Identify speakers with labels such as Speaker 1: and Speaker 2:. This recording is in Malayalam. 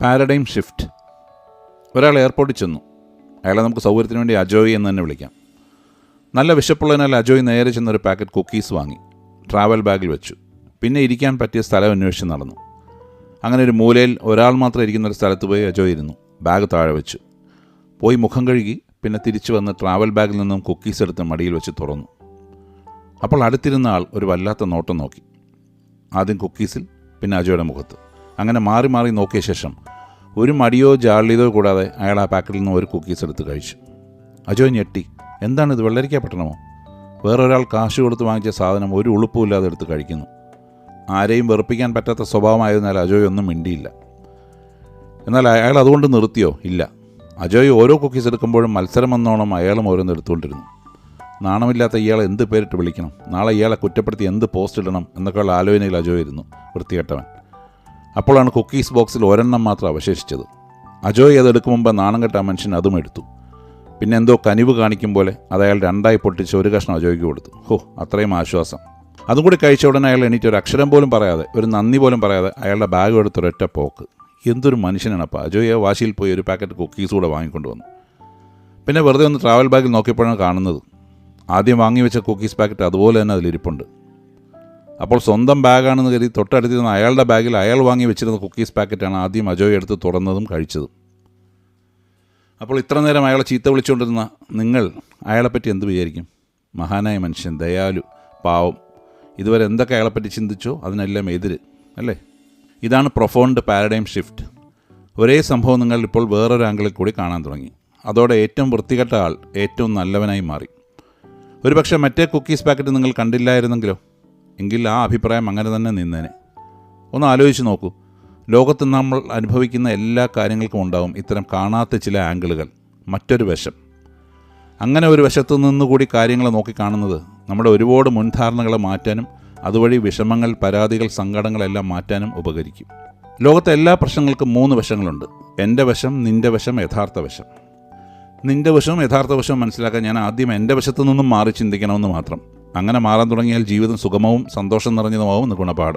Speaker 1: Paradigm shift. ഒരാൾ എയർപോർട്ടിൽ ചെന്നു. അയാളെ നമുക്ക് സൗകര്യത്തിന് വേണ്ടി അജോയ് എന്ന് തന്നെ വിളിക്കാം. നല്ല വിശപ്പുള്ളതിനാൽ അജോയ് നേരെ ചെന്നൊരു പാക്കറ്റ് കുക്കീസ് വാങ്ങി ട്രാവൽ ബാഗിൽ വെച്ചു. പിന്നെ ഇരിക്കാൻ പറ്റിയ സ്ഥലം അന്വേഷിച്ച് നടന്നു. അങ്ങനെ ഒരു മൂലയിൽ ഒരാൾ മാത്രം ഇരിക്കുന്നൊരു സ്ഥലത്ത് പോയി അജോയ് ഇരുന്നു. ബാഗ് താഴെ വെച്ചു. പോയി മുഖം കഴുകി പിന്നെ തിരിച്ചു വന്ന് ട്രാവൽ ബാഗിൽ നിന്നും കുക്കീസ് എടുത്ത് മടിയിൽ വെച്ച് തുറന്നു. അപ്പോൾ അടുത്തിരുന്ന ആൾ ഒരു വല്ലാത്ത നോട്ടം നോക്കി. ആദ്യം കുക്കീസിൽ, പിന്നെ അജോയുടെ മുഖത്ത്. അങ്ങനെ മാറി മാറി നോക്കിയ ശേഷം ഒരു മടിയോ ജാള്യതയോ കൂടാതെ അയാൾ ആ പാക്കറ്റിൽ നിന്ന് ഒരു കുക്കീസ് എടുത്ത് കഴിച്ചു. അജോയ് ഞെട്ടി. എന്താണിത്, വെള്ളരിക്ക പട്ടണമോ? വേറൊരാൾ കാശ് കൊടുത്ത് വാങ്ങിച്ച സാധനം ഒരു ഉളുപ്പുമില്ലാതെ എടുത്ത് കഴിക്കുന്നു. ആരെയും വെറുപ്പിക്കാൻ പറ്റാത്ത സ്വഭാവമായതിനാൽ അജോയ് ഒന്നും മിണ്ടിയില്ല. എന്നാൽ അയാൾ അതുകൊണ്ട് നിർത്തിയോ? ഇല്ല. അജോയ് ഓരോ കുക്കീസ് എടുക്കുമ്പോഴും മത്സരമെന്നോണം അയാളും ഓരോന്ന് എടുത്തുകൊണ്ടിരുന്നു. നാണമില്ലാത്ത ഇയാളെ എന്ത് പേരിട്ട് വിളിക്കണം, നാളെ ഇയാളെ കുറ്റപ്പെടുത്തി എന്ത് പോസ്റ്റ് ഇടണം എന്നൊക്കെയുള്ള ആലോചനയിൽ അജോയ് ഇരുന്നു. വൃത്തികെട്ടവൻ. അപ്പോഴാണ് കുക്കീസ് ബോക്സിൽ ഒരെണ്ണം മാത്രം അവശേഷിച്ചത്. അജോയ് അതെടുക്കും മുമ്പ് നാണം കെട്ട മനുഷ്യൻ അതും എടുത്തു. പിന്നെ എന്തോ കനിവ് കാണിക്കും പോലെ അത് അയാൾ രണ്ടായി പൊട്ടിച്ച് ഒരു കഷ്ണം അജോയ്ക്ക് കൊടുത്തു. അത്രയും ആശ്വാസം. അതും കൂടി കഴിച്ച ഉടനെ അയാൾ എണീറ്റ് ഒരു അക്ഷരം പോലും പറയാതെ, ഒരു നന്ദി പോലും പറയാതെ അയാളുടെ ബാഗ് എടുത്തൊരൊറ്റ പോക്ക്. എന്തൊരു മനുഷ്യനാണപ്പോൾ. അജോയ് വാശിയിൽ പോയി ഒരു പാക്കറ്റ് കുക്കീസ് കൂടെ വാങ്ങിക്കൊണ്ടുവന്നു. പിന്നെ വെറുതെ ഒന്ന് ട്രാവൽ ബാഗിൽ നോക്കിയപ്പോഴാണ് കാണുന്നത് ആദ്യം വാങ്ങി വെച്ച കുക്കീസ് പാക്കറ്റ് അതുപോലെ തന്നെ അതിലിരിപ്പുണ്ട്. അപ്പോൾ സ്വന്തം ബാഗാണെന്ന് കരുതി തൊട്ടടുത്തിരുന്ന അയാളുടെ ബാഗിൽ അയാൾ വാങ്ങി വെച്ചിരുന്ന കുക്കീസ് പാക്കറ്റാണ് ആദ്യം അജോയ് എടുത്ത് തുറന്നതും കഴിച്ചതും. അപ്പോൾ ഇത്ര നേരം അയാളെ ചീത്ത വിളിച്ചുകൊണ്ടിരുന്ന നിങ്ങൾ അയാളെപ്പറ്റി എന്ത് വിചാരിക്കും? മഹാനായ മനുഷ്യൻ, ദയാലു, പാവം. ഇതുവരെ എന്തൊക്കെ അയാളെപ്പറ്റി ചിന്തിച്ചോ അതിനെല്ലാം എതിര് അല്ലേ? ഇതാണ് പ്രൊഫൗണ്ട് പാരഡൈം ഷിഫ്റ്റ്. ഒരേ സംഭവം നിങ്ങൾ ഇപ്പോൾ വേറൊരു ആംഗിളിൽ കൂടി കാണാൻ തുടങ്ങി. അതോടെ ഏറ്റവും വൃത്തികെട്ട ആൾ ഏറ്റവും നല്ലവനായി മാറി. ഒരുപക്ഷെ മറ്റേ കുക്കീസ് പാക്കറ്റ് നിങ്ങൾ കണ്ടില്ലായിരുന്നെങ്കിലോ? എങ്കിൽ ആ അഭിപ്രായം അങ്ങനെ തന്നെ നിന്നേനെ. ഒന്ന് ആലോചിച്ച് നോക്കൂ. ലോകത്ത് നമ്മൾ അനുഭവിക്കുന്ന എല്ലാ കാര്യങ്ങൾക്കും ഉണ്ടാവും ഇത്തരം കാണാത്ത ചില ആംഗിളുകൾ, മറ്റൊരു വശം. അങ്ങനെ ഒരു വശത്തു നിന്നുകൂടി കാര്യങ്ങളെ നോക്കിക്കാണുന്നത് നമ്മുടെ ഒരുപാട് മുൻധാരണകളെ മാറ്റാനും അതുവഴി വിഷമങ്ങൾ, പരാതികൾ, സങ്കടങ്ങളെല്ലാം മാറ്റാനും ഉപകരിക്കും. ലോകത്തെ എല്ലാ പ്രശ്നങ്ങൾക്കും 3 വശങ്ങളുണ്ട്. എൻ്റെ വശം, നിൻ്റെ വശം, യഥാർത്ഥ വശം. നിൻ്റെ വശവും യഥാർത്ഥ വശവും മനസ്സിലാക്കാൻ ഞാൻ ആദ്യം എൻ്റെ വശത്തു നിന്നും മാറി ചിന്തിക്കണമെന്ന് മാത്രം. അങ്ങനെ മാറാൻ തുടങ്ങിയാൽ ജീവിതം സുഗമവും സന്തോഷം നിറഞ്ഞതുമാവും ഗുണപാഠം.